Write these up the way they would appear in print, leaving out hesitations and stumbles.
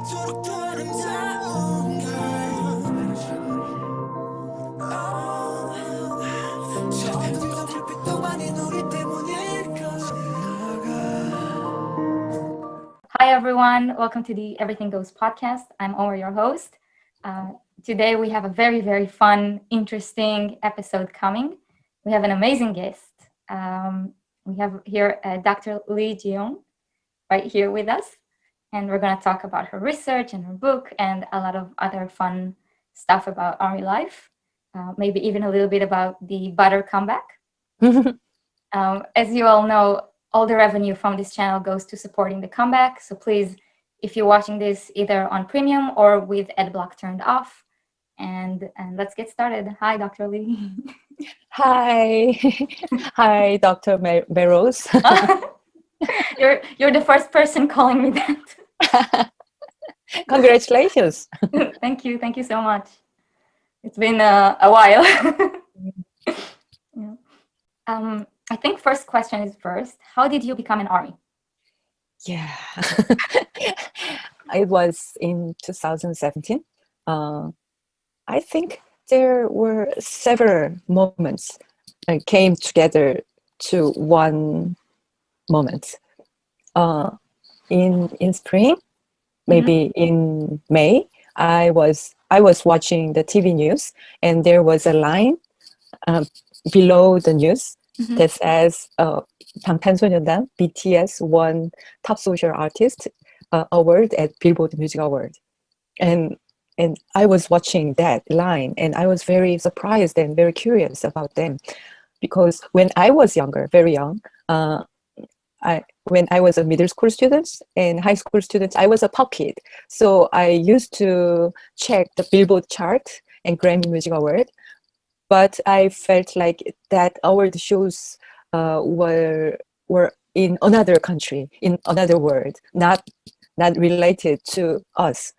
이토록 더 아름다운 걸 처음부터 불빛도 아닌 우리 때문일까. Hi, everyone. Welcome to the Everythinggoes Podcast. I'm Omar, your host. Today, we have a very, very fun, interesting episode coming. We have an amazing guest. We have here Dr. Jiyoung right here with us. And we're going to talk about her research and her book and a lot of other fun stuff about army life. Maybe even a little bit about the Butter comeback. As you all know, all the revenue from this channel goes to supporting the comeback. So please, if you're watching this either on premium or with adblock turned off, and let's get started. Hi, Dr. Lee. Hi. Hi, Dr. Melrose. You're the first person calling me that. Congratulations. Thank you so much. It's been a while. Yeah. I think first question is first. How did you become an army? Yeah. It was in 2017. I think there were several moments came together to one moment. In spring, maybe in May, I was watching the TV news, and there was a line below the news that says 방탄소년단 BTS won top social artist award at Billboard Music Award, and I was watching that line, and I was very surprised and very curious about them, because when I was younger, very young, when I was a middle school student and high school student, I was a pop kid. So I used to check the Billboard chart and Grammy Music Award, but I felt like that award shows were in another country, in another world, not related to us.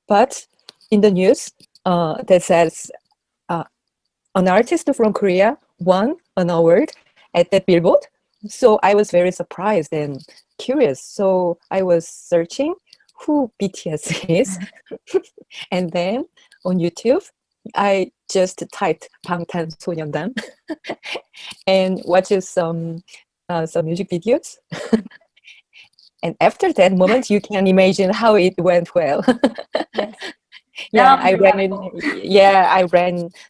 But in the news, that says an artist from Korea won an award at that Billboard. So I was very surprised and curious. So I was searching who BTS is. And then on YouTube, I just typed 방탄소년단 and watched some music videos. And after that moment, you can imagine how it went well. Yes. I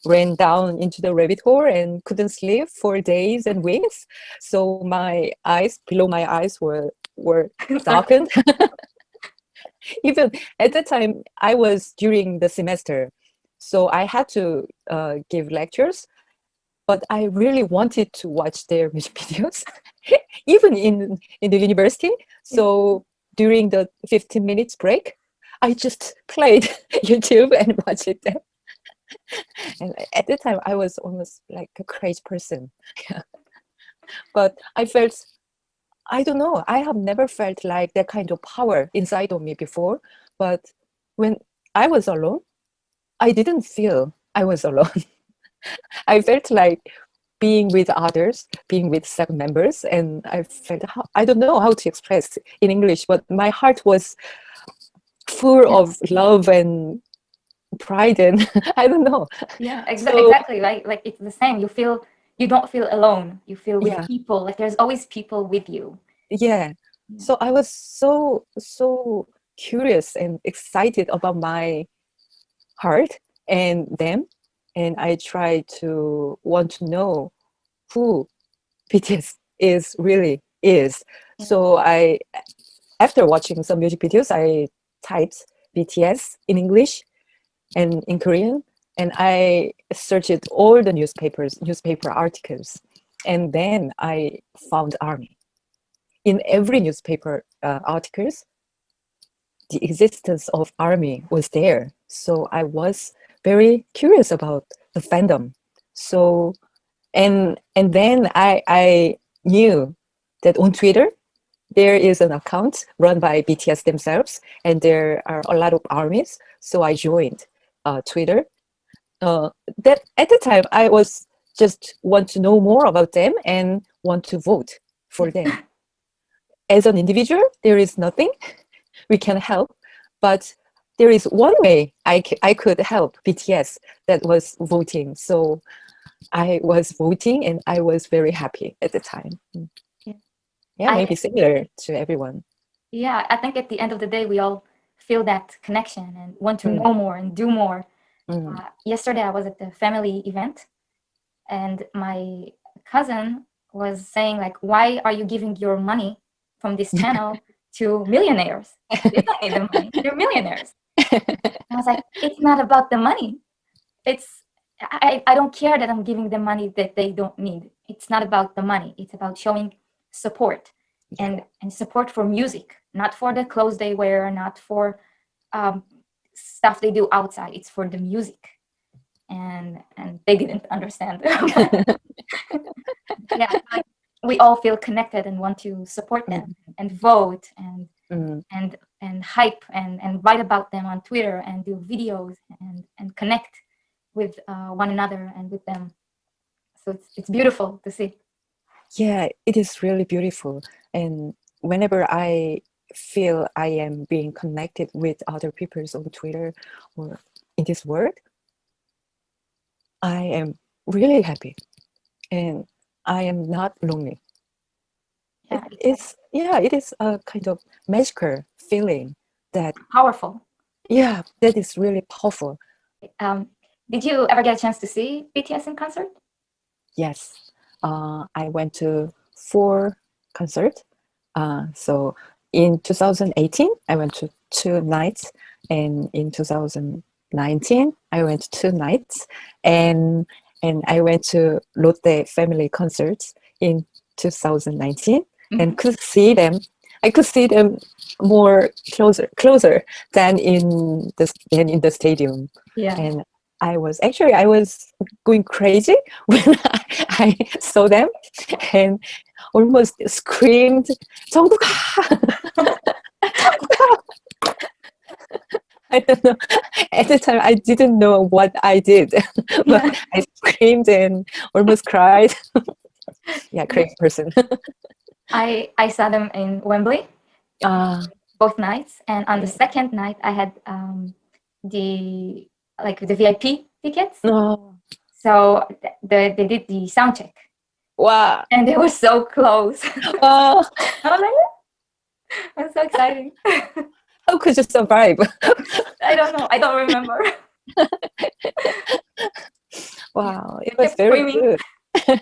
ran down into the rabbit hole and couldn't sleep for days and weeks. So my eyes, below my eyes, were darkened. Even at the time, I was during the semester, so I had to give lectures, but I really wanted to watch their music videos, even in the university. So during the 15 minutes break, I just played YouTube and watched it. And at the time, I was almost like a crazy person. But I felt, I don't know, I have never felt like that kind of power inside of me before. But when I was alone, I didn't feel I was alone. I felt like being with others, being with seven members, and I felt, I don't know how to express in English, but my heart was full of love and pride, and I don't know. Yeah, exactly. Like it's the same. You don't feel alone. You feel with Yeah. people. Like there's always people with you. Yeah. So I was so curious and excited about my heart and them, and I tried to want to know who BTS really is. So after watching some music videos, I typed BTS in English and in Korean, and I searched all the newspaper articles, and then I found ARMY. In every newspaper articles, the existence of ARMY was there. So I was very curious about the fandom. So and then I knew that on Twitter there is an account run by BTS themselves, and there are a lot of armies. So I joined Twitter. That at the time I was just want to know more about them and want to vote for them. As an individual, there is nothing we can help, But there is one way I could help BTS, that was voting. So I was voting and I was very happy at the time. Yeah. Yeah, I- maybe similar to everyone. Yeah, I think at the end of the day, we all feel that connection and want to Mm. know more and do more. Mm. Yesterday, I was at the family event, and my cousin was saying, like, why are you giving your money from this channel to millionaires? They don't need the money. They're millionaires. I was like, it's not about the money. I don't care that I'm giving them money that they don't need. It's not about the money. It's about showing support and support for music, not for the clothes they wear, not for stuff they do outside. It's for the music. And they didn't understand. Yeah, like we all feel connected and want to support them and vote and Mm. and hype and write about them on Twitter and do videos and connect with one another and with them. So it's beautiful to see. Yeah, it is really beautiful. And whenever I feel I am being connected with other people on Twitter or in this world, I am really happy and I am not lonely. Yeah, It is a kind of magical feeling that, powerful. yeah, that is really powerful. Did you ever get a chance to see BTS in concert? Yes, I went to 4 concerts. So in 2018, I went to 2 nights, and in 2019, I went 2 nights, and I went to Lotte family concerts in 2019, and could see them. I could see them more closer than in the stadium. Yeah. And I was going crazy when I saw them and almost screamed, "정국아!" I don't know. At the time, I didn't know what I did, but I screamed and almost cried. Yeah, crazy person. I saw them in Wembley both nights, and on the second night I had the VIP tickets. No. So they did the sound check, Wow. and they were so close. Oh, I was like, "Yeah." It's so exciting. how could you survive? I don't know. I don't remember. Wow, it I was kept very screaming. good.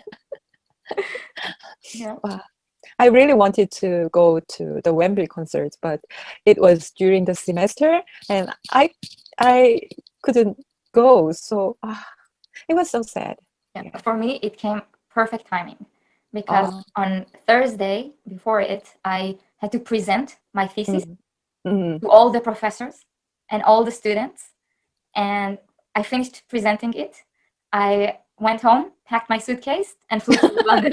Yeah. Wow. I really wanted to go to the Wembley concert, but it was during the semester, and I couldn't go. So it was so sad. Yeah. For me, it came perfect timing because Oh. on Thursday before it, I had to present my thesis Mm. to all the professors and all the students, and I finished presenting it. I went home, packed my suitcase, and flew to London.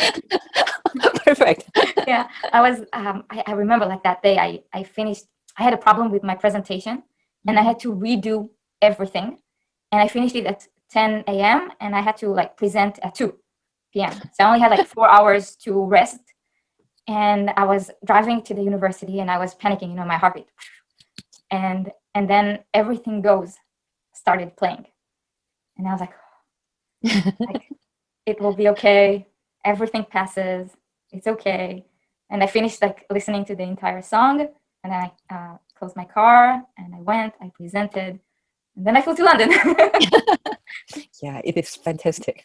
Perfect. Yeah, I was. I remember like that day. I finished. I had a problem with my presentation, and I had to redo everything. And I finished it at 10 a.m. and I had to like present at 2 p.m. So I only had like 4 hours to rest. And I was driving to the university, and I was panicking. My heartbeat. And then Everything Goes started playing, and I was like, it will be okay. Everything passes. It's okay. And I finished like listening to the entire song, and then I closed my car and I presented, and then I flew to London. Yeah, it is fantastic.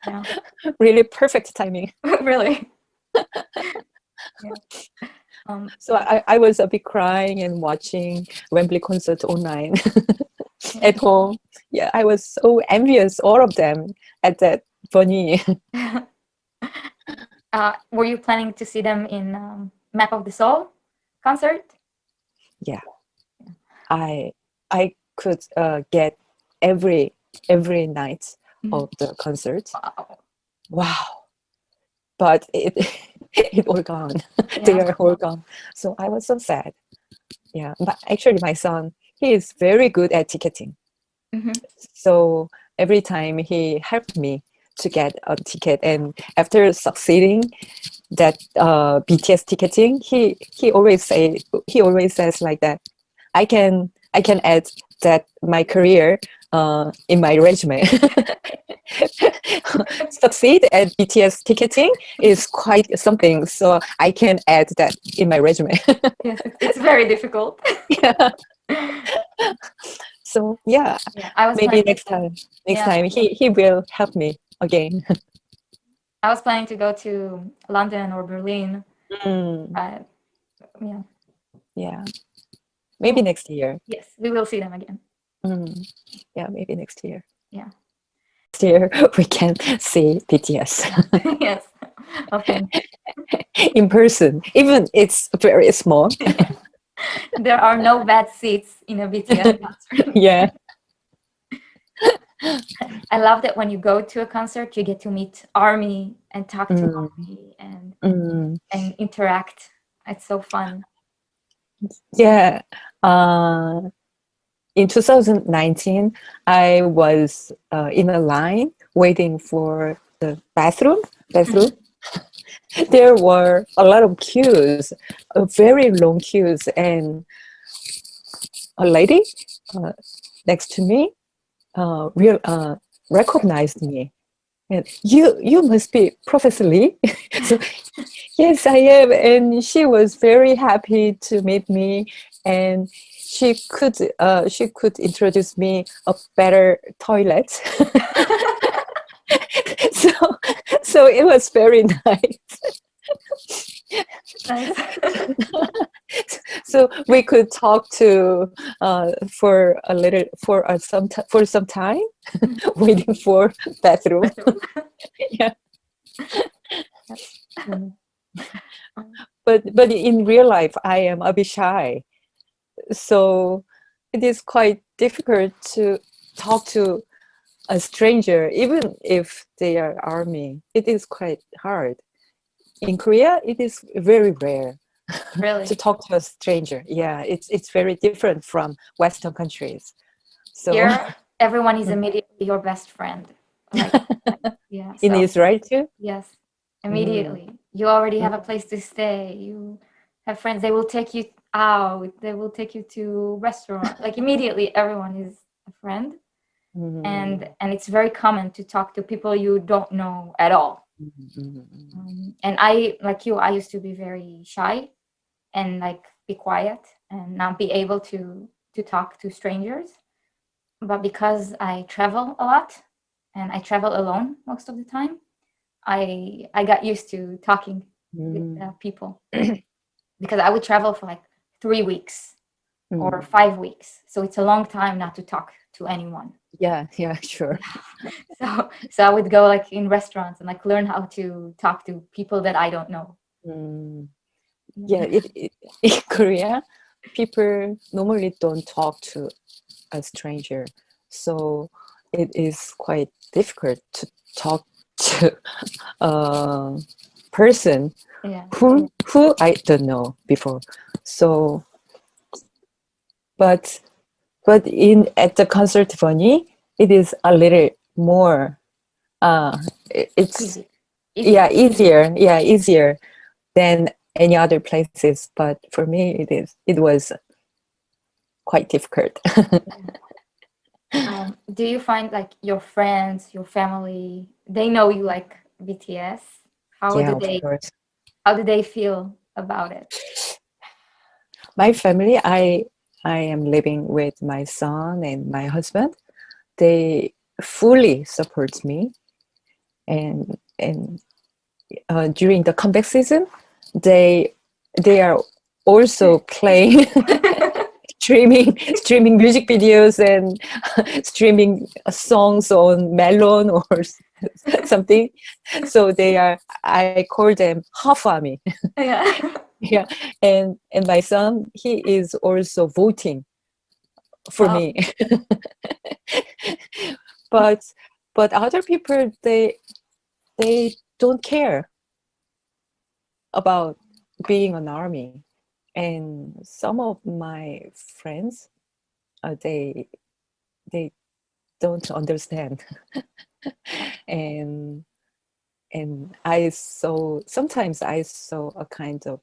Yeah. Really perfect timing. Really. Yeah. So I was a bit crying and watching Wembley concert online at home. Yeah, I was so envious, all of them at that venue. Were you planning to see them in Map of the Soul concert? Yeah, I could get every night of the concert. Wow. Wow, but it all gone. They Yeah. are all gone. So I was so sad. Yeah, but actually my son, he is very good at ticketing. So every time he helped me to get a ticket, and after succeeding that BTS ticketing, he always says like that, I can I can add that my career in my resume. Succeed at BTS ticketing is quite something, so I can add that in my resume. Yes, it's very difficult. Yeah. So yeah, Yeah, I was maybe planning. next Yeah, time he will help me again. I was planning to go to London or Berlin. Mm, Yeah. yeah, maybe next year. Yes, we will see them again. Mm, yeah, maybe next year. Yeah. Next year we can see BTS Yes. Okay. in person, even it's very small. There are no bad seats in a BTS concert. Yeah. I love that when you go to a concert, you get to meet ARMY and talk to Mm, ARMY mm, and interact. It's so fun. yeah. In 2019, I was in a line waiting for the bathroom. There were a lot of queues, very long queues, and a lady uh, next to me real recognized me. And you must be Professor Lee. So yes, I am. And she was very happy to meet me, and she could introduce me a better toilet. so so it was very nice. Nice. So we could talk to for a little for some time, waiting for bathroom. Yeah. Mm. But in real life, I am a bit shy, so it is quite difficult to talk to a stranger, even if they are army. It is quite hard. In Korea, it is very rare Really? to talk to a stranger. Yeah, it's very different from Western countries. So Here, everyone is immediately your best friend. Like, yeah. in So, Israel too. yes, Mm, immediately. You already have a mm, place to stay. You have friends. They will take you out. They will take you to restaurant. Like immediately, everyone is a friend, mm, and it's very common to talk to people you don't know at all. mm, mm, And I, like you, I used to be very shy and like be quiet and not be able to talk to strangers. But because I travel a lot and I travel alone most of the time, I got used to talking with mm, people because I would travel for like 3 weeks or mm. 5 weeks. So it's a long time not to talk to anyone. Yeah, yeah, sure. So I would go like in restaurants and like learn how to talk to people that I don't know. Mm. Yeah, Yeah. in Korea, people normally don't talk to a stranger, so it is quite difficult to talk to a person Yeah. who I don't know before. So, but in at the concert bunny, it is a little more. It's Easy. yeah Easier. easier than any other places. But for me, it was quite difficult. Do you find like your friends, your family, they know you like BTS? How Yeah, do of they course. how do they feel about it? My family, I am living with my son and my husband. They fully support me, and during the comeback season, they are also playing streaming music videos and streaming songs on Melon or something. So they are, I call them half army. Yeah. Yeah, and my son, he is also voting for Oh, me. but other people, they don't care about being an army. And some of my friends, they don't understand. and I saw, sometimes I saw a kind of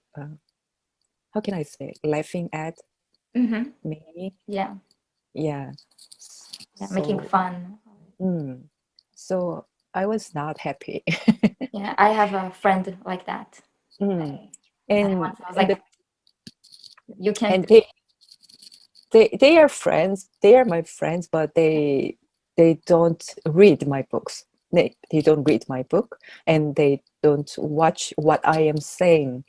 how can I say, laughing at Mm-hmm. maybe. Yeah. Yeah. Yeah. Making So, fun. so I was not happy. Yeah. I have a friend like that. Mm. And And once I was and like, you can't and do it. they are friends. They are my friends, but they don't read my books. They don't read my book, and they don't watch what I am saying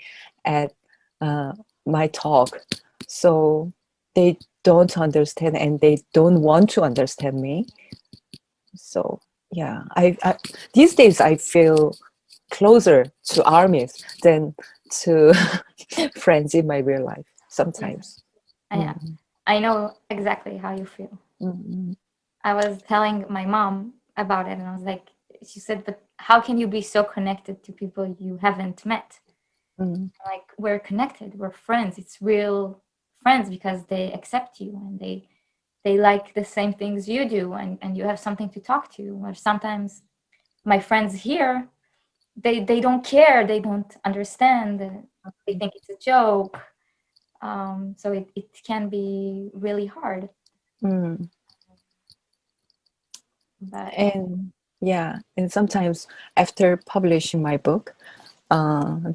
at uh, my talk. So they don't understand, and they don't want to understand me. So yeah, I these days I feel closer to armies than to friends in my real life Yeah. sometimes. I, Mm, I know exactly how you feel. mm, I was telling my mom about it, and I was like, she said, but how can you be so connected to people you haven't met? mm, Like, we're connected, we're friends. It's real friends because they accept you and they like the same things you do, and you have something to talk to. Or sometimes my friends here, they don't care, they don't understand, they think it's a joke. So it can be really hard. mm. But And yeah, and sometimes after publishing my book,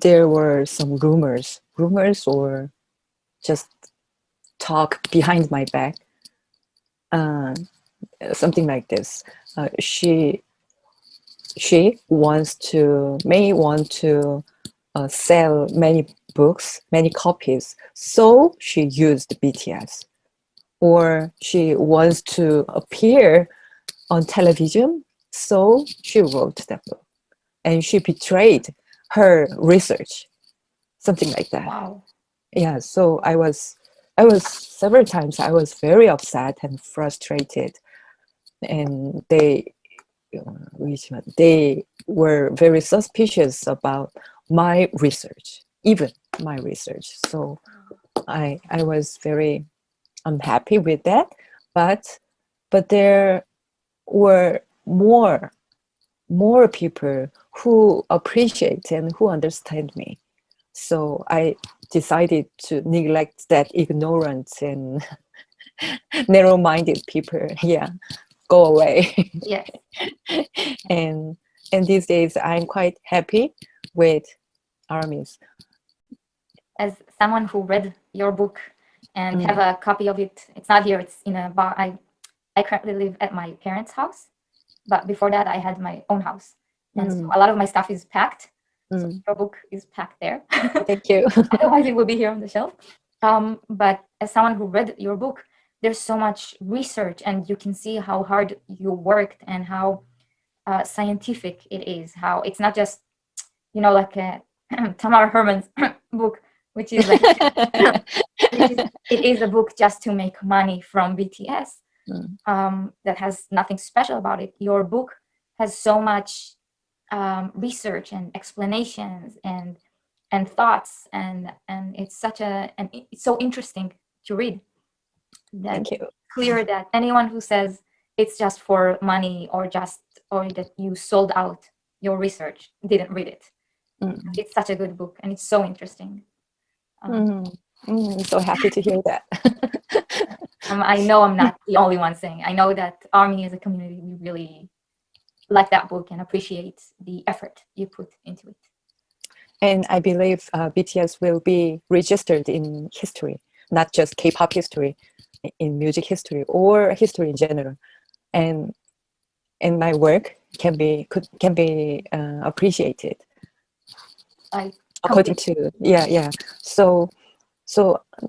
there were some rumors or just talk behind my back, uh, something like this. She may want to sell many books, many copies, so she used BTS, or she wants to appear on television, so she wrote that book, and she betrayed her research, something like that. wow. Yeah, so I was several times I was very upset and frustrated, and they were very suspicious about my research, even my research. So I was very unhappy with that, but there were more people who appreciate and who understand me. So I decided to neglect that ignorant and narrow-minded people. Yeah, go away. Yes. and and these days I'm quite happy with armies. As someone who read your book and have Mm, a copy of it, it's not here, it's in a bar. I currently live at my parents' house, but before that I had my own house. And so mm, a lot of my stuff is packed. So mm. your book is packed there. Thank you. Otherwise it would be here on the shelf. But as someone who read your book, there's so much research, and you can see how hard you worked and how scientific it is. How it's not just, like Tamar Herman's book, which is like, it is a book just to make money from BTS. Mm, That has nothing special about it. Your book has so much research and explanations and thoughts, and it's it's so interesting to read, that Thank you. clear that anyone who says it's just for money, or that you sold out your research didn't read it. Mm, It's such a good book, and it's so interesting. um, mm, I'm so happy to hear that. I know I'm not the only one saying. I know that ARMY as a community, we really like that book and appreciate the effort you put into it. And I believe BTS will be registered in history, not just K-pop history, in music history or history in general. And my work can be appreciated I according completely. to yeah. So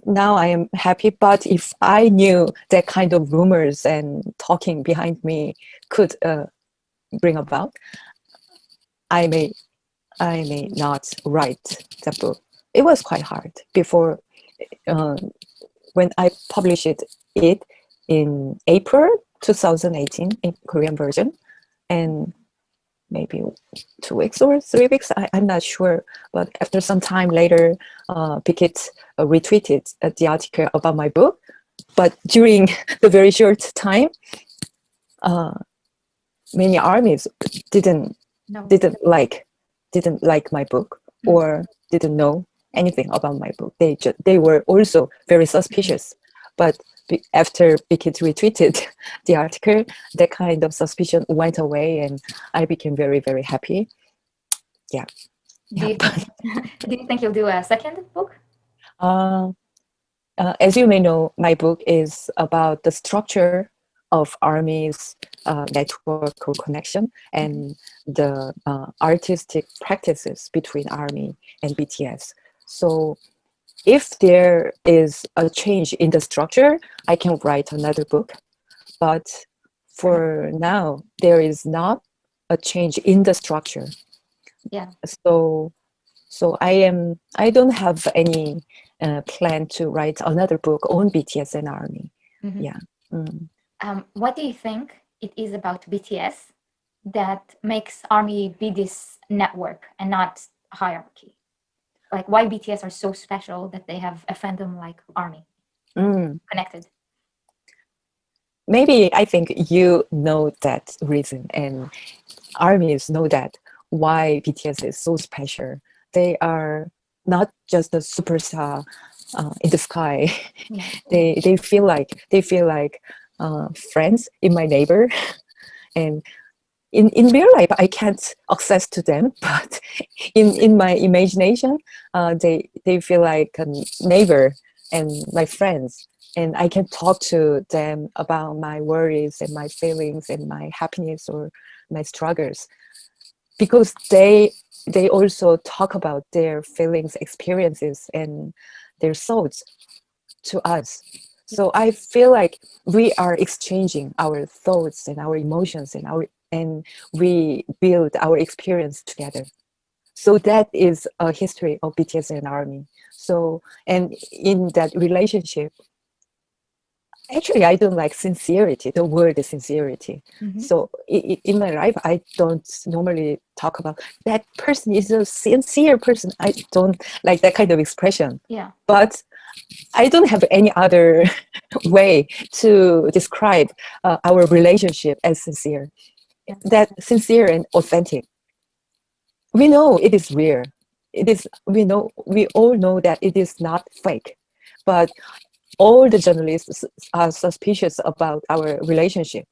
now I am happy. But if I knew that kind of rumors and talking behind me could bring about, I may not write the book. It was quite hard before, uh, when I published it in April 2018 in Korean version, and maybe 2 weeks or 3 weeks, I'm not sure. But after some time later, Pickett retweeted the article about my book. But during the very short time, uh, many armies didn't No. didn't like didn't like my book, or didn't know anything about my book. They were also very suspicious But after Big Hit retweeted the article, that kind of suspicion went away, and I became very, very happy. Yeah. Do you think, do you think you'll do a second book? Uh, as you may know, my book is about the structure of ARMY's network or connection and the artistic practices between ARMY and BTS. So if there is a change in the structure, I can write another book. But for now, there is not a change in the structure. Yeah. So I don't have any plan to write another book on BTS and ARMY. Mhm. Yeah. Mm. What do you think it is about BTS that makes ARMY be this network and not hierarchy? Like why BTS are so special that they have a fandom like ARMY Mm. connected? Maybe I think you know that reason, and ARMYs know that why BTS is so special. They are not just a superstar in the sky. Yeah. They feel like friends in my neighbor, and in real life I can't access to them, but in my imagination, they feel like a neighbor and my friends, and I can talk to them about my worries and my feelings and my happiness or my struggles, because they also talk about their feelings, experiences, and their thoughts to us. So I feel like we are exchanging our thoughts and our emotions and we build our experience together. So that is a history of BTS and ARMY. So, and in that relationship, actually, I don't like sincerity, the word sincerity. Mhm. So in my life, I don't normally talk about that person is a sincere person. I don't like that kind of expression. Yeah. But I don't have any other way to describe our relationship as sincere. Yeah. That sincere and authentic. We know it is real. It is. We all know that it is not fake. But all the journalists are suspicious about our relationship.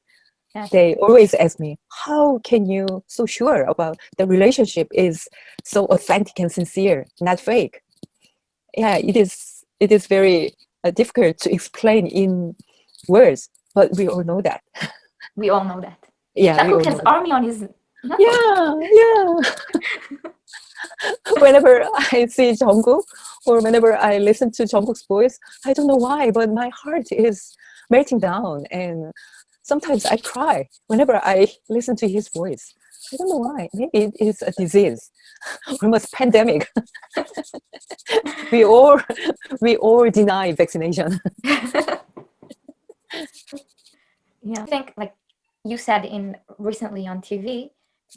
Yes. They always ask me, how can you so sure about the relationship is so authentic and sincere, not fake? Yeah, it is very difficult to explain in words, but we all know that. We all know that. Yeah, we all Jungkook know has that. ARMY on his network. Yeah. Whenever I see Jungkook or whenever I listen to Jungkook's voice, I don't know why, but my heart is melting down, and sometimes I cry whenever I listen to his voice. I don't know why. Maybe it is a disease, almost pandemic. we all we all deny vaccination. Yeah. I think like you said in recently on TV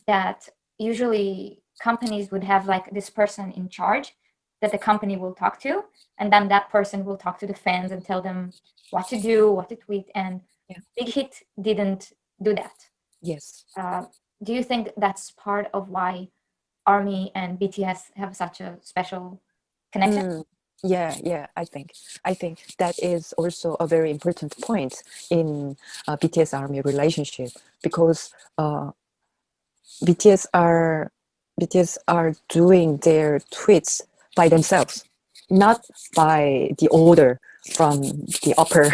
that usually companies would have like this person in charge that the company will talk to, and then that person will talk to the fans and tell them what to do, what to tweet. And Yeah. Big Hit didn't do that. Yes. Do you think that's part of why ARMY and BTS have such a special connection? Mm, yeah. I think that is also a very important point in BTS ARMY relationship, because BTS are BTS are doing their tweets by themselves, not by the order from the upper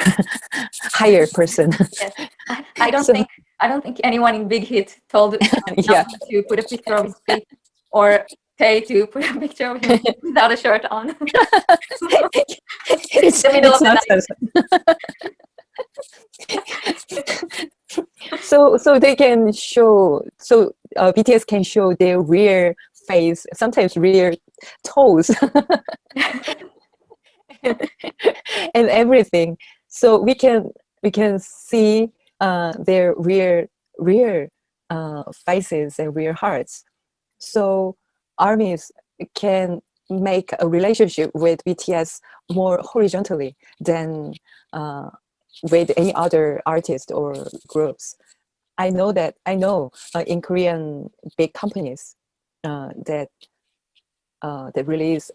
higher person. Yes. I don't So think anyone in Big Hit told yeah, Jungkook to put a picture of his feet or Tae to put a picture of him without a shirt on in the middle it's of the night. nonsense. So they can show, BTS can show their real face, sometimes real toes and everything, so we can see their real faces and real hearts. So armies can make a relationship with BTS more horizontally than with any other artist or groups. I know in Korean big companies that release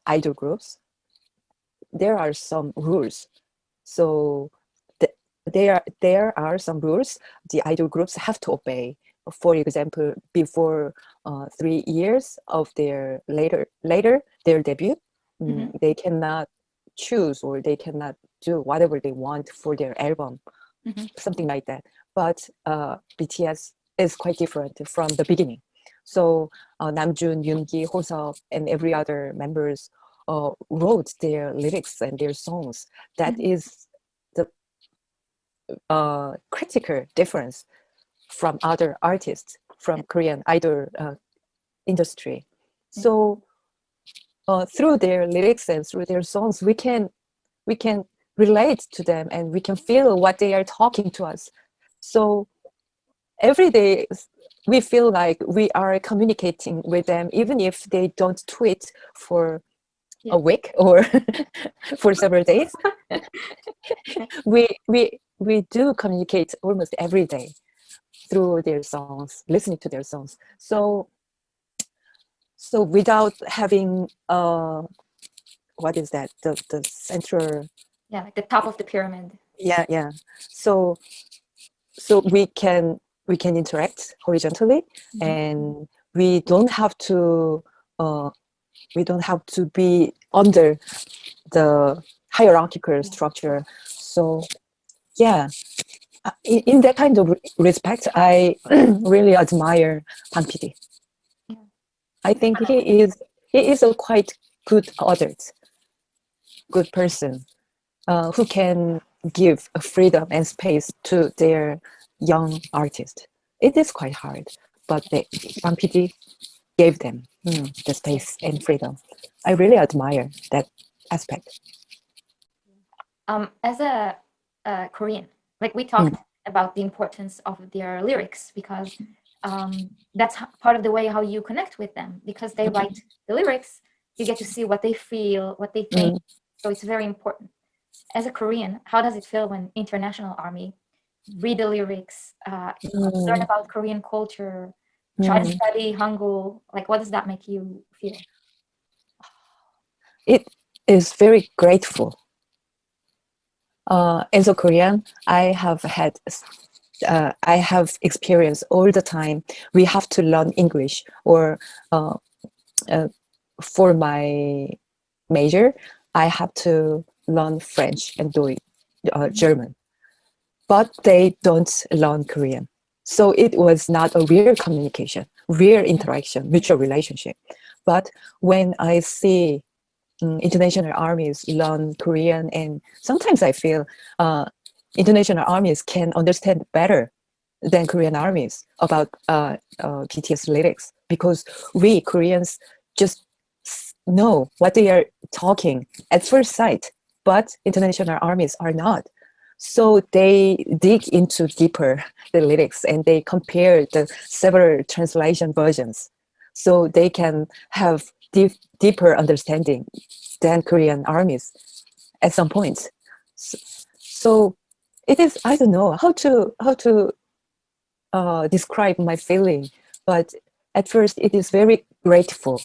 idol groups, there are some rules. So there are some rules the idol groups have to obey. For example, before 3 years of their later their debut, they cannot choose or they cannot do whatever they want for their album, something like that. But BTS is quite different from the beginning. So Namjoon, Yoongi, Hoseok, and every other members wrote their lyrics and their songs. That is the critical difference from other artists from Korean idol industry. So through their lyrics and through their songs, we can relate to them and we can feel what they are talking to us. So every day we feel like we are communicating with them, even if they don't tweet for a week or for several days. we do communicate almost every day through their songs, listening to their songs. So without having what is that, the central, like the top of the pyramid. Yeah. So we can interact horizontally, and we don't have to be under the hierarchical structure. So in that kind of respect, I really admire Bang PD. I think he is a quite good adult, good person, who can give a freedom and space to their young artist. It is quite hard, but Bang PD gave them the space and freedom. I really admire that aspect. As a Korean, like we talked about the importance of their lyrics, because that's part of the way how you connect with them, because they write the lyrics, you get to see what they feel, what they think. So it's very important. As a Korean, how does it feel when International ARMY read the lyrics, learn about Korean culture, try to study Hangul? Like, what does that make you feel? It is very grateful. As a Korean, I have experienced all the time. We have to learn English, or for my major, I have to learn French and German. But they don't learn Korean. So it was not a real communication, real interaction, mutual relationship. But when I see international armies learn Korean, and sometimes I feel international armies can understand better than Korean armies about BTS lyrics, because we Koreans just know what they are talking at first sight, but international armies are not. So they dig into deeper the lyrics and they compare the several translation versions, so they can have deeper understanding than Korean armies at some point. So it is, I don't know how to describe my feeling, but at first it is very grateful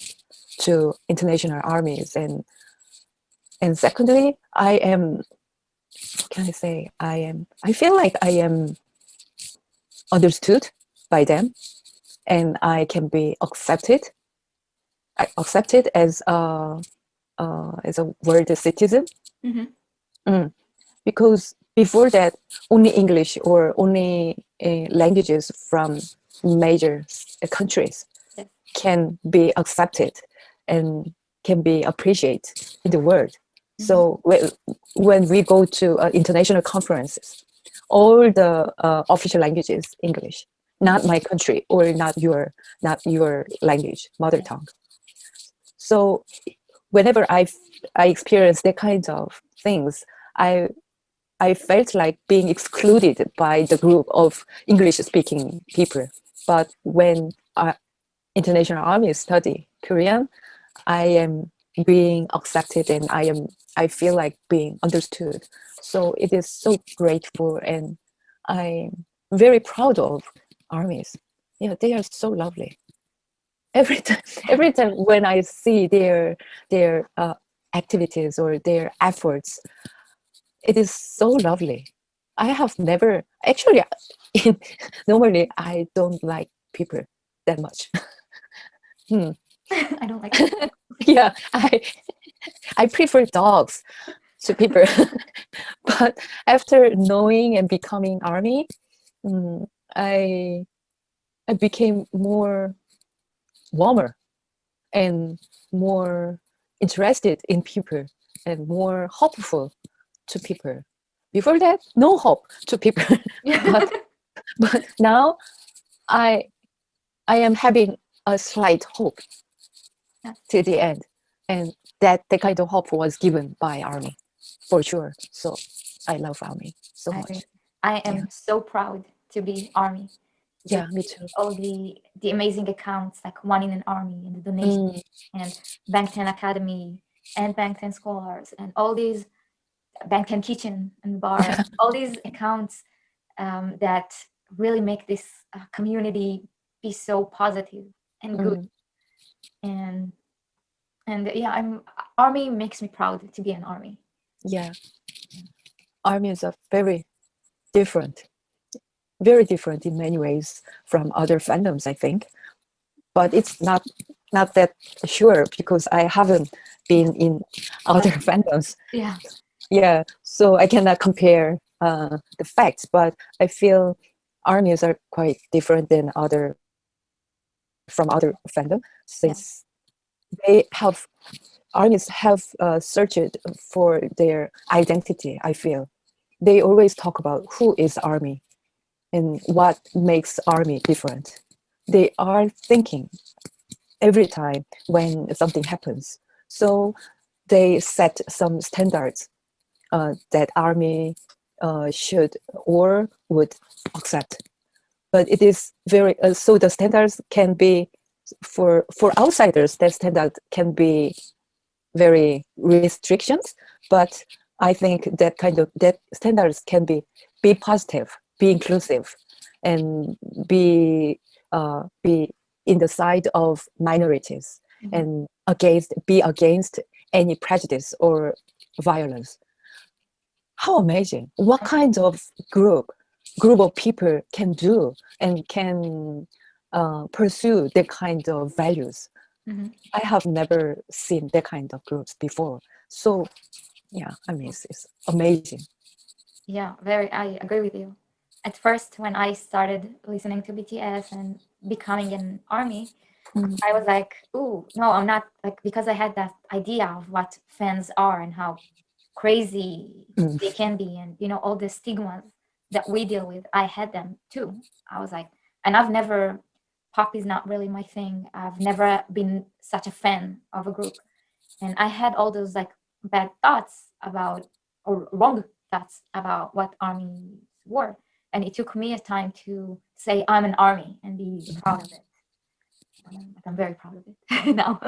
to international armies, and secondly, I am, what can I say? I feel like I am understood by them, and I can be accepted as a world citizen. Because before that, only English or only languages from major countries can be accepted and can be appreciated in the world. So when we go to international conferences, all the official language is English, not my country or not your language, mother tongue. So whenever I experience that kind of things, I felt like being excluded by the group of English-speaking people. But when international armies study Korean, I am being accepted, and I feel like being understood. So it is so grateful, and I'm very proud of armies. Yeah, they are so lovely. Every time when I see their activities or their efforts, it is so lovely. I have never actually normally I don't like people that much. Hmm. I don't like it. Yeah, I prefer dogs to people. But after knowing and becoming ARMY, mm, I I became more warmer and more interested in people and more hopeful to people. Before that, no hope to people. but but now I I am having a slight hope Yeah, till the end, and that kind of hope was given by ARMY for sure. So I love ARMY so I agree. much. I Yeah, am so proud to be ARMY. To yeah, me see too. all the amazing accounts like One in an Army and the donations Mm, and Bangtan Academy and Bangtan Scholars and all these Bangtan Kitchen and Bar and all these accounts that really make this community be so positive and good. mm, And yeah, I'm ARMY makes me proud to be an ARMY. yeah, ARMYs are different, very different in many ways from other fandoms, I think. But it's not that sure because I haven't been in other fandoms. Yeah, Yeah, so I cannot compare the facts, but I feel ARMYs are quite different than other from other fandom yeah, since they have ARMYs have searched for their identity. I feel they always talk about who is ARMY and what makes ARMY different. They are thinking every time when something happens. So they set some standards that ARMY should or would accept. But it is very so the standards can be for outsiders. That standard can be very restrictions, but I think that standards can be positive, be inclusive, and be in the side of minorities mhm, and be against any prejudice or violence. How amazing! What kind of group of people can do and can pursue that kind of values? mhm. I have never seen that kind of groups before. So yeah, I mean it's amazing. Yeah, very. I agree with you. At first, when I started listening to BTS and becoming an ARMY, Mm, I was like, "Ooh, no, I'm not." Like because I had that idea of what fans are and how crazy mm, they can be, and all the stigmas that we deal with. I had them too. I was like, and I've never. Pop is not really my thing. I've never been such a fan of a group, and I had all those like bad thoughts about or wrong thoughts about what armies were, and it took me a time to say I'm an army and be proud of it. But I'm very proud of it now.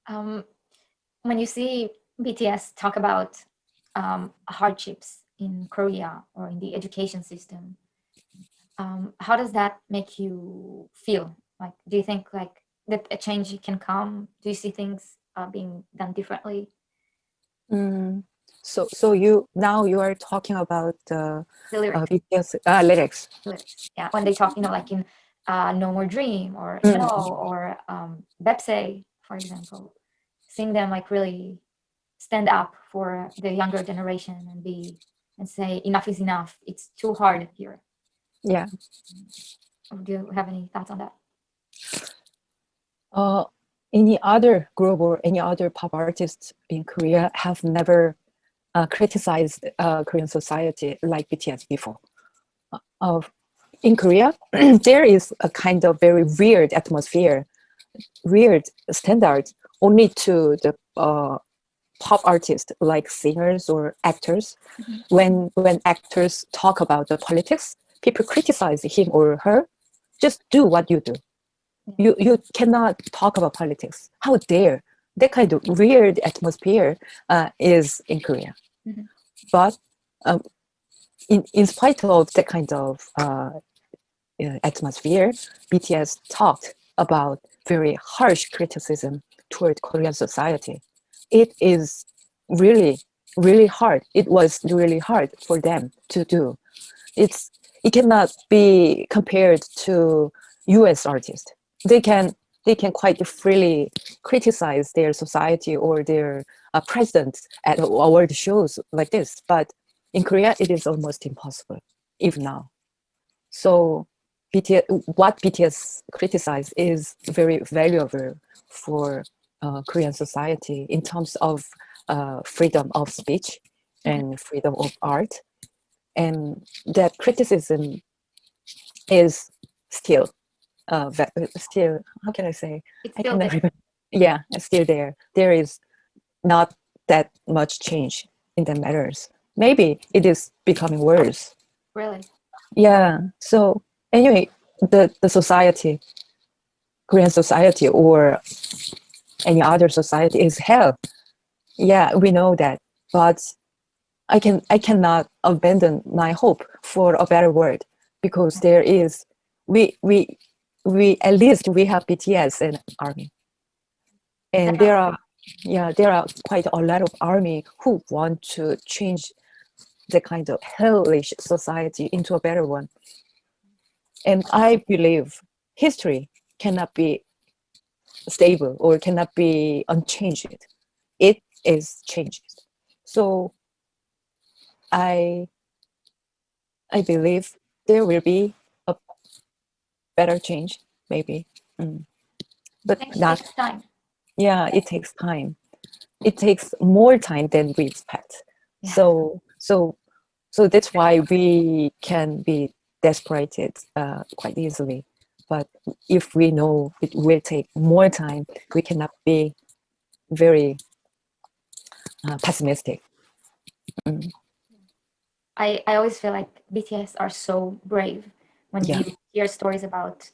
um, when you see BTS talk about hardships in Korea or in the education system, how does that make you feel? Like, do you think like that a change can come? Do you see things being done differently? mm. So you are talking about The lyrics, BTS lyrics. yeah. When they talk, like in No More Dream or No Mm, or Bepse, for example, seeing them like really stand up for the younger generation and say enough is enough. It's too hard here. yeah. Do you have any thoughts on that? Uh, any other group or any other pop artists in Korea have never criticized Korean society like BTS before. Uh, in Korea, there is a kind of very weird atmosphere, weird standard only to the pop artists like singers or actors. Mhm. When actors talk about the politics, people criticize him or her. Just do what you do. Yeah. You cannot talk about politics. How dare? That kind of weird atmosphere is in Korea. Mhm. But um, in spite of that kind of atmosphere, BTS talked about very harsh criticism toward Korean society. It is really, really hard. It was really hard for them to do. It cannot be compared to US artists. They can they can quite freely criticize their society or their president at award shows like this. But in Korea, it is almost impossible, even now. So BTS, what BTS criticize is very valuable for Korean society in terms of freedom of speech and freedom of art, and that criticism is still still, how can I say, It's I still cannot there. remember. Yeah, it's still there. There is not that much change in the matters. Maybe it is becoming worse. Really. Yeah. So anyway, the society, Korean society or any other society is hell. Yeah, we know that. But I cannot abandon my hope for a better world, because there is we we we at least we have BTS and ARMY, and Definitely. there are quite a lot of ARMY who want to change the kind of hellish society into a better one. And I believe history cannot be stable or cannot be unchanged. It is changed. So I I believe there will be a better change, maybe. Mm. But Change not, takes time. yeah, it takes time. It takes more time than we expect. Yeah. So that's why we can be desperated quite easily. But if we know it will take more time, we cannot be very pessimistic. Mm. I always feel like BTS are so brave when Yeah. you hear stories about.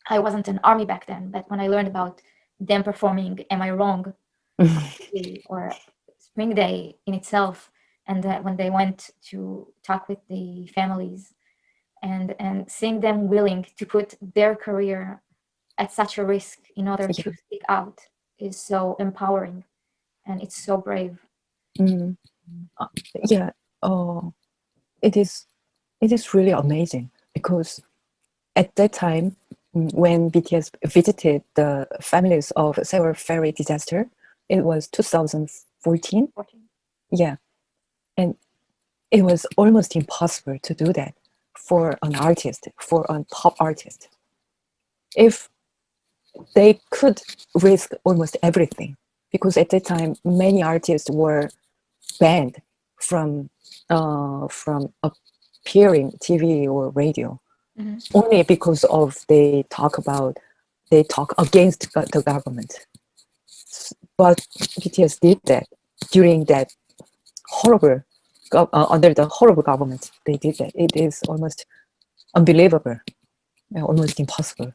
I wasn't an army back then, but when I learned about them performing "Am I Wrong" or Spring Day in itself, and when they went to talk with the families, and seeing them willing to put their career at such a risk in order Yeah. to speak out is so empowering, and it's so brave. Mm. Yeah. Oh, it is. It is really amazing, because at that time, when BTS visited the families of several ferry disaster, it was 2014. Yeah, and it was almost impossible to do that for an artist, for a pop artist. If they could risk almost everything, because at that time many artists were banned from appearing TV or radio, only because of they talk against the government. But BTS did that during that horrible under the horrible government. They did that. It is almost unbelievable, almost impossible.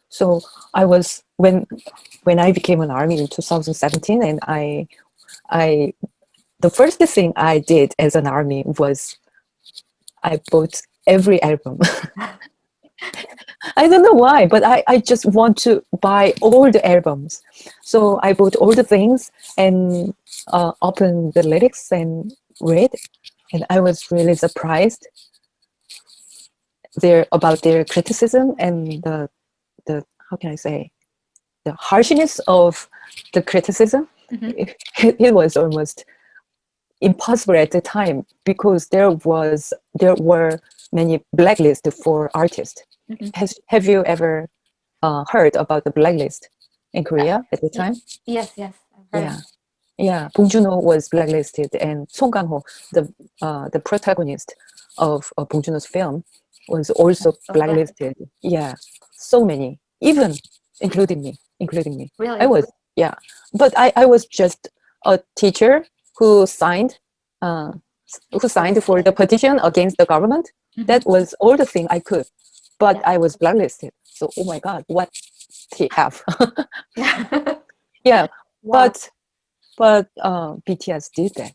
So I was when I became an army in 2017, and I the first thing I did as an army was I bought every album. I don't know why, but I just want to buy all the albums. So I bought all the things and opened the lyrics and read, and I was really surprised about their criticism and the how can I say, the harshness of the criticism. It was almost impossible at the time, because there were many blacklists for artists. Have you ever heard about the blacklist in Korea at the time? Yes, yes, I've heard. Yeah, yeah. Bong Joon-ho was blacklisted, and Song Kang-ho, the protagonist of Bong Joon-ho's film, was also So blacklisted. Yeah, so many, even including me, including me. Really? I was, yeah, but I was just a teacher who signed, uh, for the petition against the government. That was all the thing I could, but I was blacklisted. So, oh my God, what he have? Yeah, Wow. but BTS did that.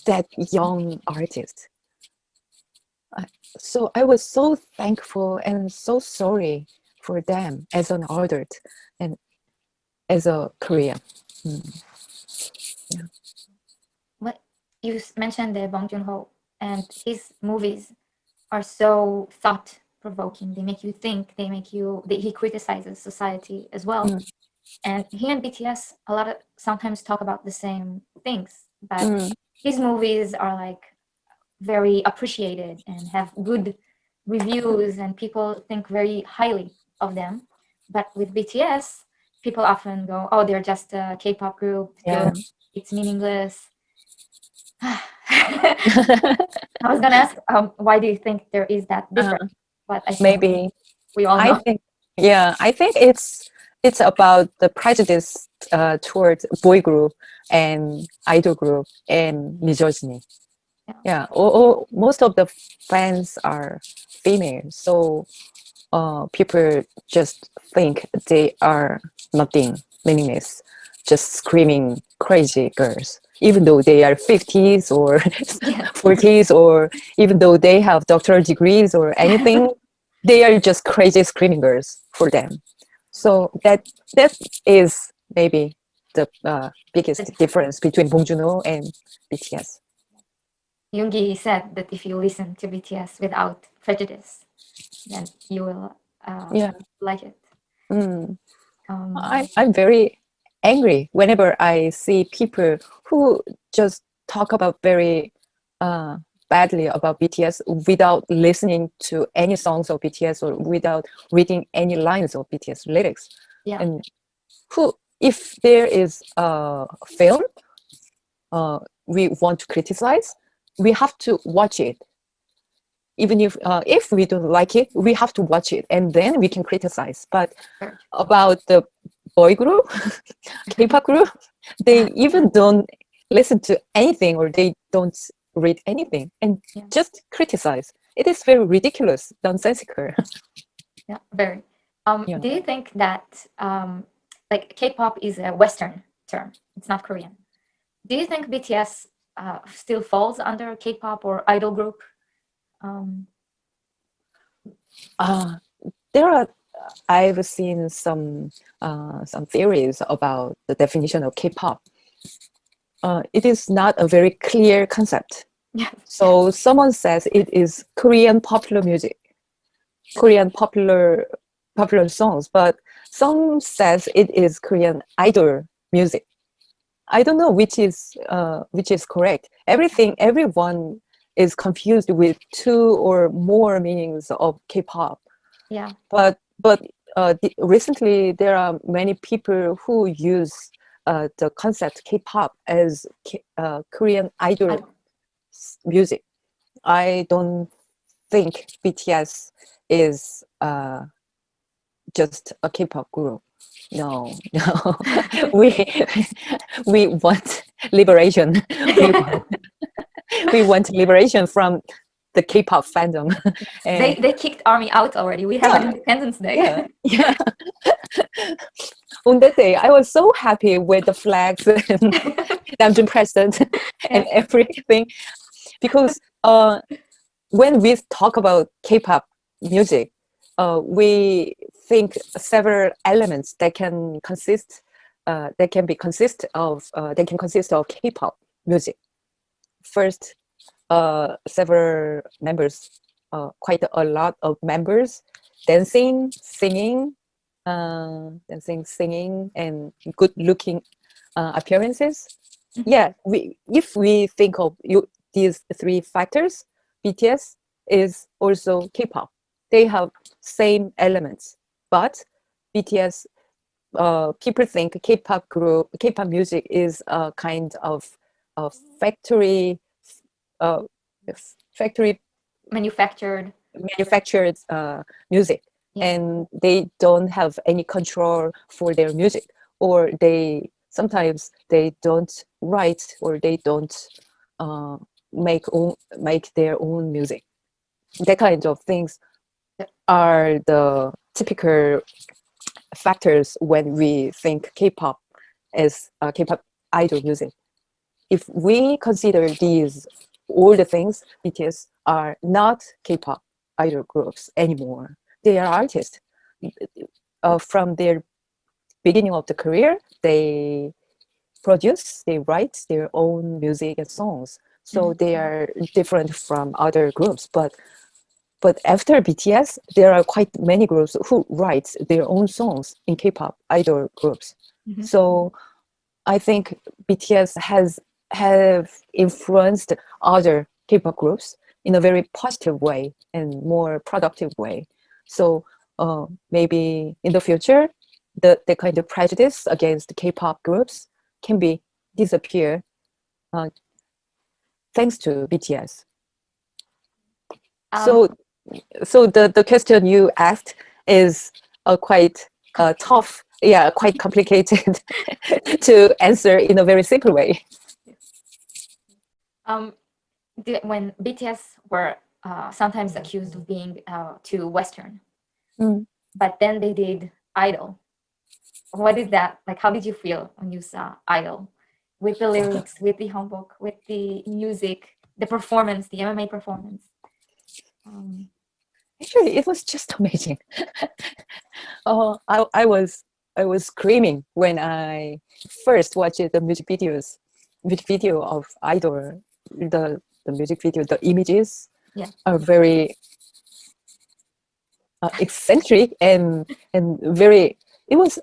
That young artist. So I was so thankful and so sorry for them as an adult and as a Korean. you mentioned Bong Joon-ho, and his movies are so thought-provoking. They make you think. He criticizes society as well. Mm. And he and BTS a lot of sometimes talk about the same things, but Mm. his movies are like very appreciated and have good reviews, and people think very highly of them. But with BTS, people often go, "Oh, they're just a K-pop group. Yeah. It's meaningless." I was gonna ask, why do you think there is that difference? But I think Maybe we all I know. think I think it's about the prejudice towards boy group and idol group and misogyny. Yeah. Yeah, most of the fans are female, so people just think they are nothing, meaningless, just screaming crazy girls, even though they are 50s or Yeah. 40s, or even though they have doctoral degrees or anything, they are just crazy screaming girls for them. So that is maybe the biggest difference between Bong Joon-ho and BTS. Yoongi said that if you listen to BTS without prejudice, then you will Yeah. like it. Mm. Um, I'm very angry whenever I see people who just talk about very uh, badly about BTS without listening to any songs of BTS or without reading any lines of BTS lyrics. yeah, And if there is a film we want to criticize, we have to watch it. Even if we don't like it, we have to watch it and then we can criticize. But sure. about the boy group, K-pop group, they even don't listen to anything or they don't read anything and Yeah. just criticize. It is very ridiculous, nonsensical. Yeah, very. Yeah. Do you think that like K-pop is a Western term? It's not Korean. Do you think BTS still falls under K-pop or idol group? Um, Uh, there are I've seen some theories about the definition of K-pop. It is not a very clear concept. yes. So someone says it is Korean popular music, Korean popular songs, but some says it is Korean idol music. I don't know which is correct. Everyone is confused with two or more meanings of K-pop. Yeah. But recently there are many people who use the concept K-pop as Korean idol music. I don't think BTS is just a K-pop group. No, no. we we want liberation. We want, we want liberation from the K-pop fandom. And They kicked ARMY out already. We have an yeah, Independence Day. yeah, yeah. On that day, I was so happy with the flags and Namjoon president and everything, because when we talk about K-pop music, we think several elements that can consist of K-pop music. First, several members, quite a lot of members, dancing, singing, and good-looking appearances. Yeah, if we think of these three factors, BTS is also K-pop. They have same elements, but BTS, people think K-pop music is a kind of factory, uh, factory Manufactured. manufactured music, Yeah. and they don't have any control for their music, or sometimes they don't write, or they don't uh, make their own music. That kind of things are the typical factors when we think K-pop as K-pop idol music. If we consider these all the things, BTS are not K-pop idol groups anymore. They are artists. From their beginning of the career, they produce, they write their own music and songs. so they are different from other groups. But after BTS, there are quite many groups who write their own songs in K-pop idol groups. Mhm. So I think BTS have influenced other K-pop groups in a very positive way and more productive way. So maybe in the future, the kind of prejudice against K-pop groups can be disappear uh, thanks to BTS. Um, So the question you asked is quite tough, yeah, quite complicated to answer in a very simple way. um, when BTS were sometimes accused of being too Western, Mm. but then they did Idol. What did that like? How did you feel when you saw Idol, with the lyrics, with the homebook, with the music, the performance, the MMA performance? Um, Actually, it was just amazing. I was screaming when I first watched the music video of Idol. The music video, the images Yeah. are very eccentric and very. It was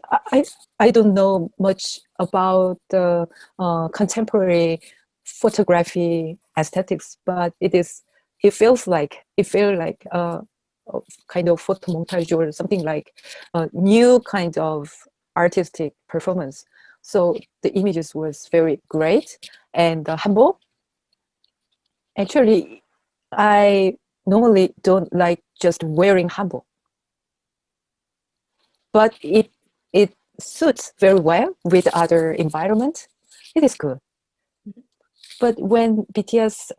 I don't know much about the contemporary photography aesthetics, but it feels like a kind of photo montage or something like a new kind of artistic performance. So the images was very great, and the hanbok. Actually, I normally don't like just wearing hanbok, but it suits very well with other environment. It is good. Mhm. But when BTS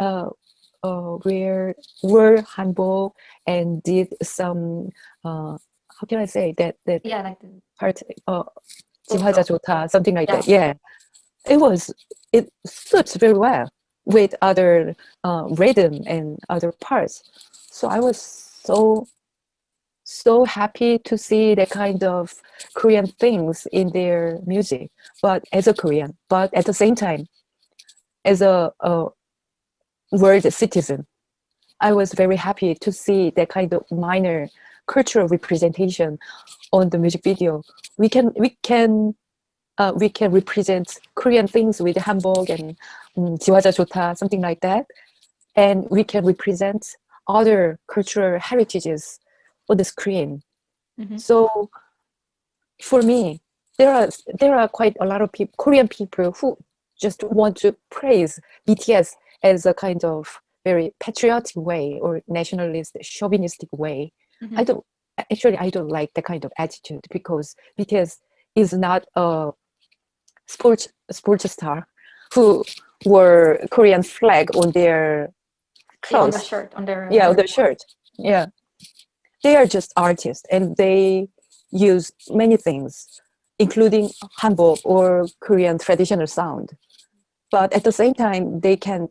were hanbok and did some how can I say that yeah, like the part outro. 지화자 좋다, something like Yeah. that. Yeah, it suits very well with other rhythm and other parts. So I was so happy to see that kind of Korean things in their music, but as a Korean, but at the same time, as a world citizen, I was very happy to see that kind of minor cultural representation on the music video. We can represent Korean things with hanbok and 지화자 좋다, something like that, and we can represent other cultural heritages on the screen. Mhm. So for me, there are quite a lot of people, Korean people, who just want to praise BTS as a kind of very patriotic way or nationalist, chauvinistic way. Mhm. I don't like that kind of attitude, because BTS is not a sports star who wore Korean flag on their Yeah, on the clothes. shirt, on their Yeah, on their uniform. shirt. Yeah, they are just artists, and they use many things, including hanbok or Korean traditional sound. But at the same time, they can,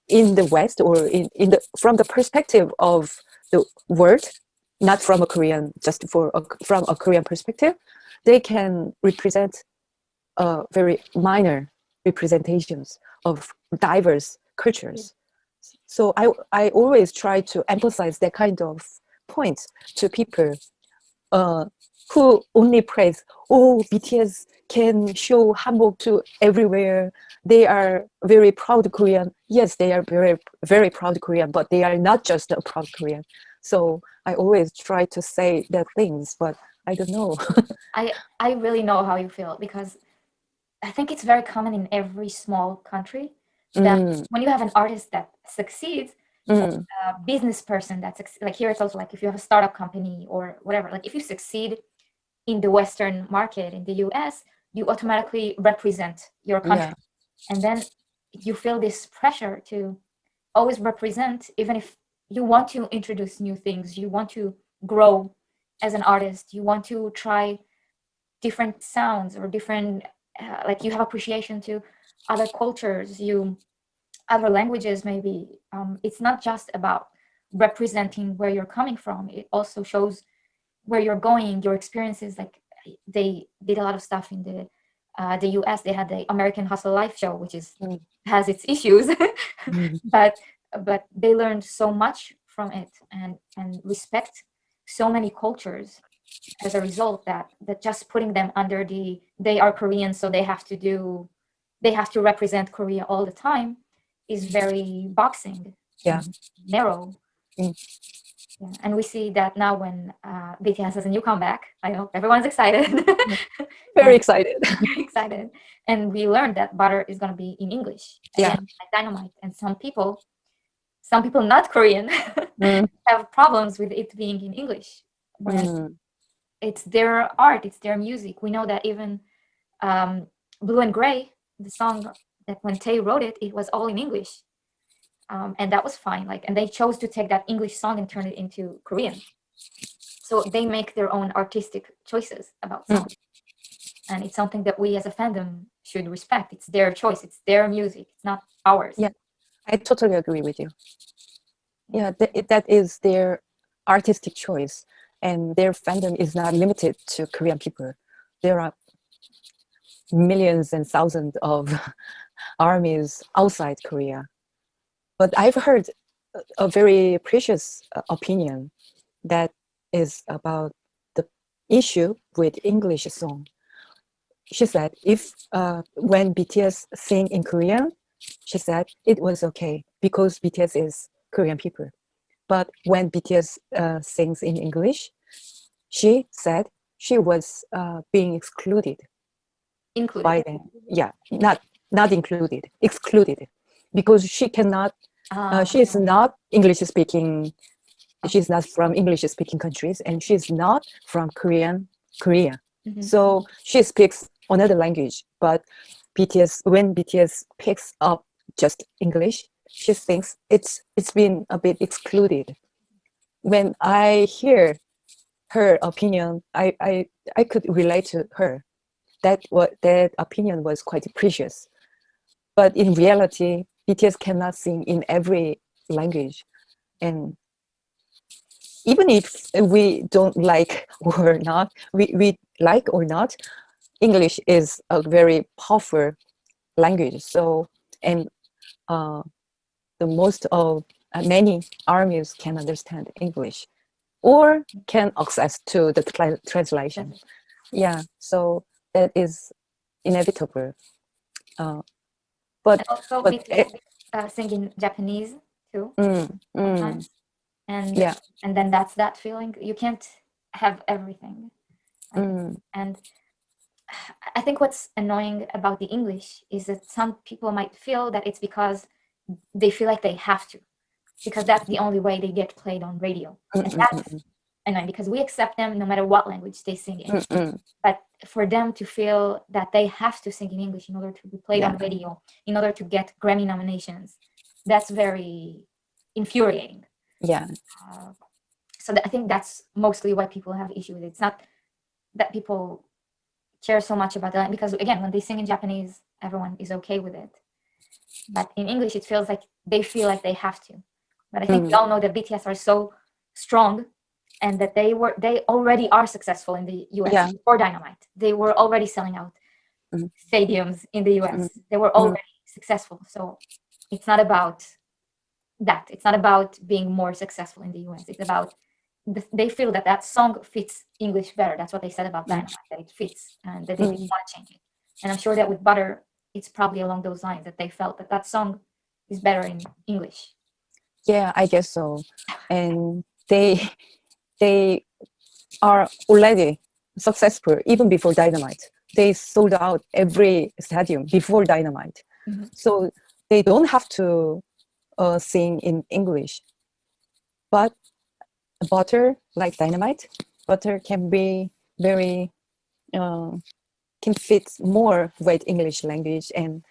in the West, or in the from the perspective of the world, not from a Korean, just from a Korean perspective, they can represent very minor representations of diverse cultures. So I always try to emphasize that kind of point to people uh, who only praise, oh, BTS can show hanbok to everywhere. They are very proud Korean. Yes, they are very, very proud Korean, but they are not just a proud Korean. So I always try to say that things, but I don't know. I really know how you feel, because I think it's very common in every small country that Mm, when you have an artist that succeeds, mm, a business person that like here it's also like if you have a startup company or whatever, like if you succeed in the Western market in the US, you automatically represent your yeah, country, and then you feel this pressure to always represent, even if you want to introduce new things, you want to grow as an artist, you want to try different sounds or different like you have appreciation to other cultures, you other languages maybe. It's not just about representing where you're coming from, it also shows where you're going, your experiences. Like they did a lot of stuff in the the US, they had the American Hustle Life show, which is Mm. has its issues, Mm. but they learned so much from it and respect so many cultures as a result, that just putting them under they are Korean, so they have to represent Korea all the time is very boxing, Yeah. narrow. Mm. Yeah. And we see that now when BTS has a new comeback. I know everyone's excited. Very excited. Very excited. And we learned that Butter is going to be in English Yeah. again, like Dynamite. And some people not Korean, Mm. have problems with it being in English. When Mm. it's their art, it's their music. We know that even Blue and Gray, the song that when Tay wrote it, it was all in English. And that was fine. Like, and they chose to take that English song and turn it into Korean. So they make their own artistic choices about songs. And it's something that we as a fandom should respect. It's their choice. It's their music. It's not ours. Yeah. I totally agree with you. Yeah, that is their artistic choice, and their fandom is not limited to Korean people. There are millions and thousands of armies outside Korea. But I've heard a very precious opinion that is about the issue with English song. She said, if when BTS sing in Korean, she said it was okay because BTS is Korean people. But when BTS sings in English, she said she was being excluded Included. by them. Yeah, not included, excluded, because she cannot. She is not English speaking. She's not from English speaking countries, and she's not from Korea. Mhm. So she speaks another language. But when BTS picks up just English, she thinks it's been a bit excluded. When I hear her opinion, I could relate to her. That opinion was quite precious. But in reality, BTS cannot sing in every language, and even if we don't like or not, we like or not, English is a very powerful language. So, and the most of many armies can understand English or can access to the translation. Yeah, so that is inevitable. But And also but BTS sing in Japanese too sometimes. And yeah. and then that's that feeling. You can't have everything. And I think what's annoying about the English is that some people might feel that it's because they feel like they have to, because that's the only way they get played on radio. And that's annoying because we accept them no matter what language they sing in. But for them to feel that they have to sing in English in order to be played on radio, in order to get Grammy nominations, that's very infuriating. Yeah. So I think that's mostly why people have issue with it. It's not that people care so much about that, because again, when they sing in Japanese, everyone is okay with it. But in English, it feels like they feel like they have to. But I think we all know that BTS are so strong, and that they already are successful in the US before Dynamite. They were already selling out stadiums in the US. They were already successful. So it's not about that. It's not about being more successful in the US. It's about they feel that song fits English better. That's what they said about Dynamite, that it fits, and that they didn't want to change it. And I'm sure that with Butter, it's probably along those lines, that they felt that song is better in English. Yeah, I guess so. And they are already successful even before Dynamite. They sold out every stadium before Dynamite. So they don't have to sing in English. But Butter, like Dynamite, Butter can be very can fit more with English language, and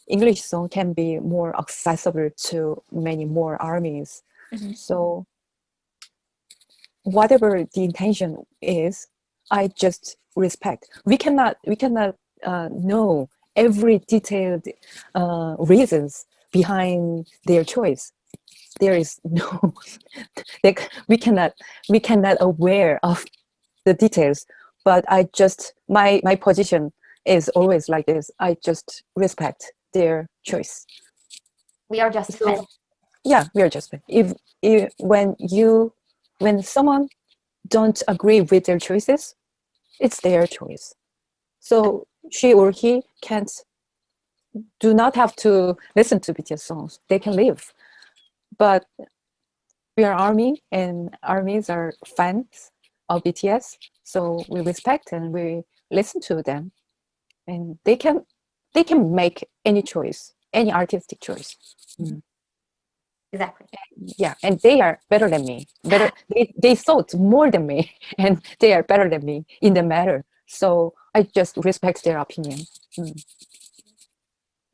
English song can be more accessible to many more armies. So whatever the intention is, I just respect. We cannot know every detailed reasons behind their choice. There is no, we cannot aware of the details. but I just my position is always like this. I just respect their choice. We are just So fans. yeah, we are just fans. If when someone don't agree with their choices, it's their choice. So she or he can't do not have to listen to BTS songs. They can leave. But we are ARMY, and ARMYs are fans of BTS, so we respect and we listen to them, and they can make any choice, any artistic choice. Mm. Exactly. Yeah, and they are better than me. Better, they thought more than me, and they are better than me in the matter. So I just respect their opinion. Mm.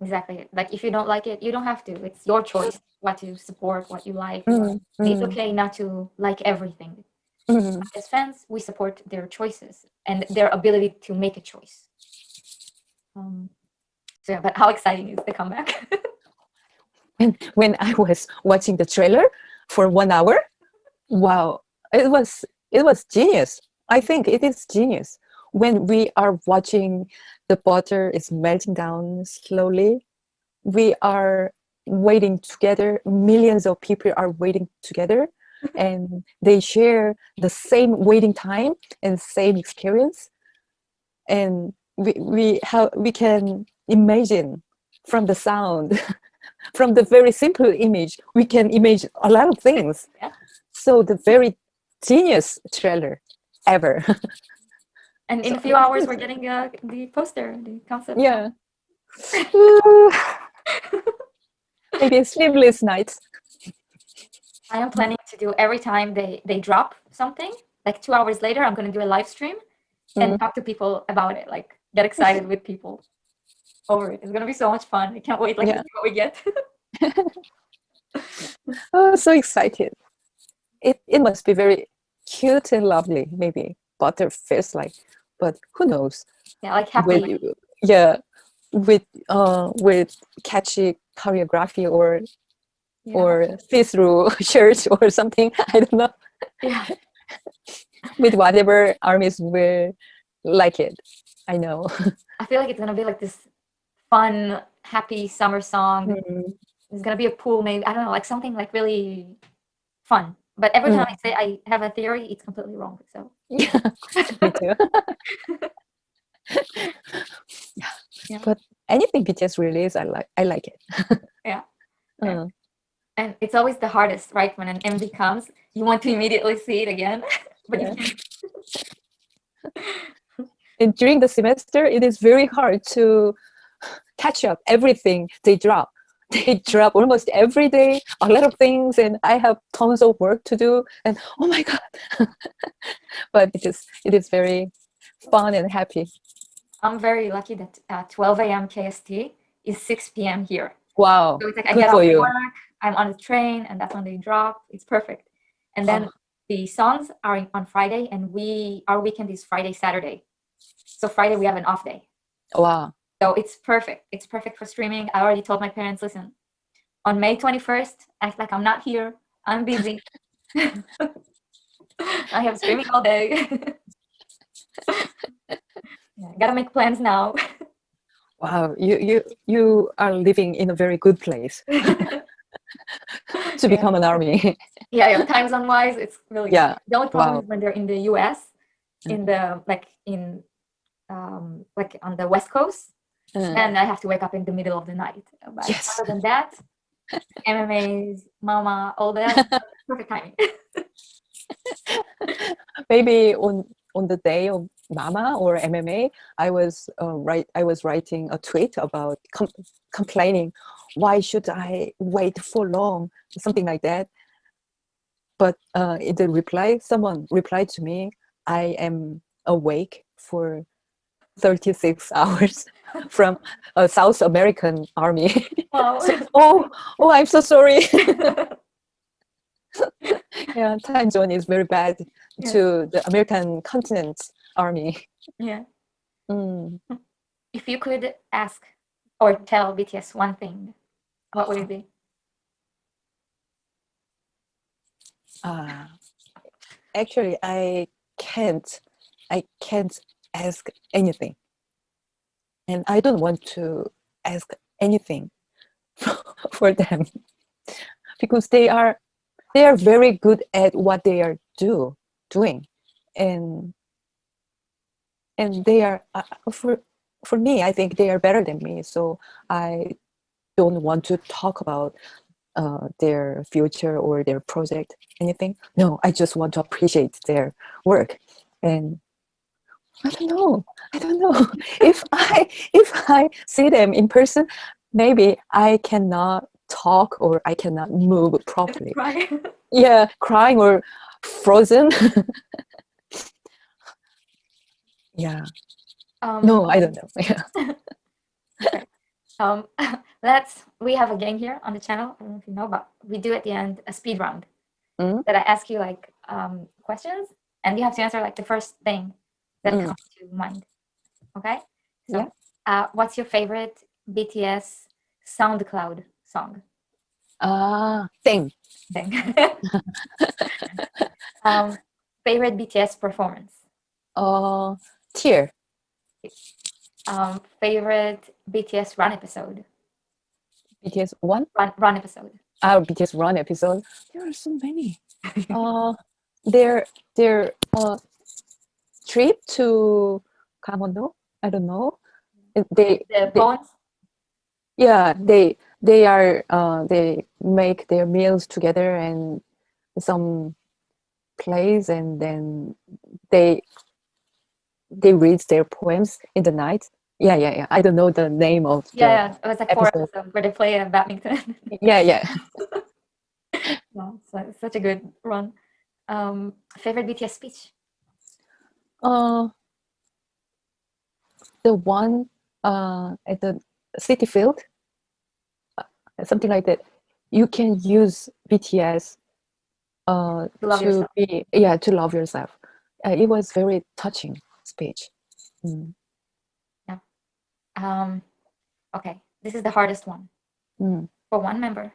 Exactly. Like if you don't like it, you don't have to. It's your choice what to support, what you like. Mm, And it's mm, okay not to like everything. mm. As fans, we support their choices and their ability to make a choice. So yeah, but how exciting is the comeback? And when I was watching the trailer for 1 hour, wow, it was genius. I think it is genius. When we are watching the butter is melting down slowly, we are waiting together. Millions of people are waiting together, and they share the same waiting time and same experience. And we can imagine from the sound, from the very simple image, we can imagine a lot of things. Yeah. So the very genius trailer ever. And in So a few hours, we're getting the poster, the concept. yeah. Ooh, maybe sleepless nights. I am planning to do every time they drop something, like 2 hours later, I'm going to do a live stream and Mm. talk to people about it, like get excited with people over it. It's going to be so much fun. I can't wait like to Yeah. see what we get. Oh, so excited. It must be very cute and lovely, maybe butter feels like, but who knows? Yeah, like With happy. yeah, with catchy choreography or Yeah. see-through shirts or something. I don't know. Yeah. With whatever armies will like it. I know. I feel like it's going to be like this fun, happy summer song. Mm, There's going to be a pool, maybe. I don't know, like something like really fun. But every time mm. I say I have a theory, it's completely wrong. So Yeah, me too. yeah. But anything BTS release, I like it. Yeah. Uh, And it's always the hardest, right? When an MV comes, you want to immediately see it again, but you yeah. can't. And during the semester, it is very hard to catch up everything they drop. They drop almost every day, a lot of things, and I have tons of work to do. And oh my god! But it is very fun and happy. I'm very lucky that 12 a.m. KST is 6 p.m. here. Wow, So it's like I good get for off you. work, I'm on the train, and that's when they drop. It's perfect. And then Oh, the songs are on Friday, and our weekend is Friday, Saturday. So Friday we have an off day. wow. So it's perfect. It's perfect for streaming. I already told my parents, listen, on May 21st, act like I'm not here. I'm busy. I have streaming all day. Yeah, gotta make plans now. Wow, you are living in a very good place to Yeah. become an army. Yeah, time zone wise, it's really good. Yeah. The only problem Wow. is when they're in the US, in the like on the West Coast, and I have to wake up in the middle of the night. But Yes. other than that, MMAs, Mama, all that, perfect timing. Maybe on the day of Mama or MMA, I was writing a tweet about complaining, why should I wait for long, something like that. But in the reply, someone replied to me, I am awake for 36 hours from a South American army. Wow. So, oh, I'm so sorry. Yeah, time zone is very bad Yeah. to the American continent army. Yeah. Mm. If you could ask or tell BTS one thing, what would it be? Uh, Actually, I can't I can't ask anything, and I don't want to ask anything for them because they are very good at what they are doing, and they are for me. I think they are better than me, so I don't want to talk about their future or their project, anything. No, I just want to appreciate their work. And I don't know. I don't know if I see them in person, maybe I cannot talk or I cannot move properly. Right. Yeah, crying or frozen. Yeah. No, I don't know. Yeah. Okay. We have a game here on the channel. I don't know if you know, but we do at the end a speed round Mm. that I ask you like questions, and you have to answer like the first thing that Mm. comes to mind. Okay. So, Yeah. what's your favorite BTS SoundCloud song? Thing. Thing. Favorite BTS performance? Tear. Favorite BTS run episode? BTS one. Run episode. Our BTS run episode. There are so many. Their trip to Kamondo. I don't know. The They poems. yeah, they make their meals together and some plays, and then they read their poems in the night. Yeah. I don't know the name of the Yeah, it was like 4 episode. episodes where they play badminton. Yeah. No, so such a good run. Favorite BTS speech? Uh, the one at the city field, something like that. You can use BTS To love to yourself. to love yourself. It was very touching speech. Mm. Okay, this is the hardest one. Mm. For one member,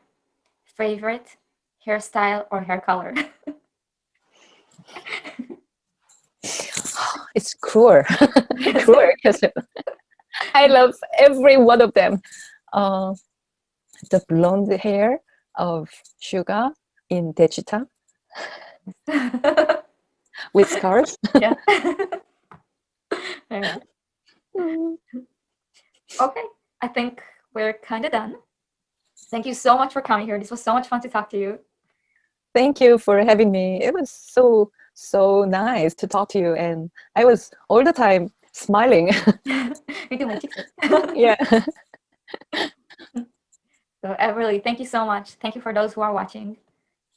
favorite hairstyle or hair color? It's cruel, cruel because I love every one of them. The blonde hair of Suga in Dechita with scarf. Yeah. Yeah. Mm. Okay, I think we're kind of done. Thank you so much for coming here. This was so much fun to talk to you. Thank you for having me. It was so nice to talk to you, and I was all the time smiling. We do my cheeks. Yeah. So really, thank you so much. Thank you for those who are watching.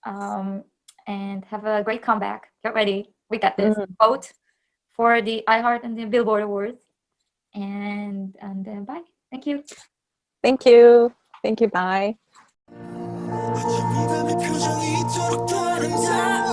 And have a great comeback. Get ready. We got this. Vote for the iHeart and the Billboard Awards. And bye. Thank you. Thank you. Thank you. Bye. 어쩜 이 밤의 표정이 이토록 더 아름다워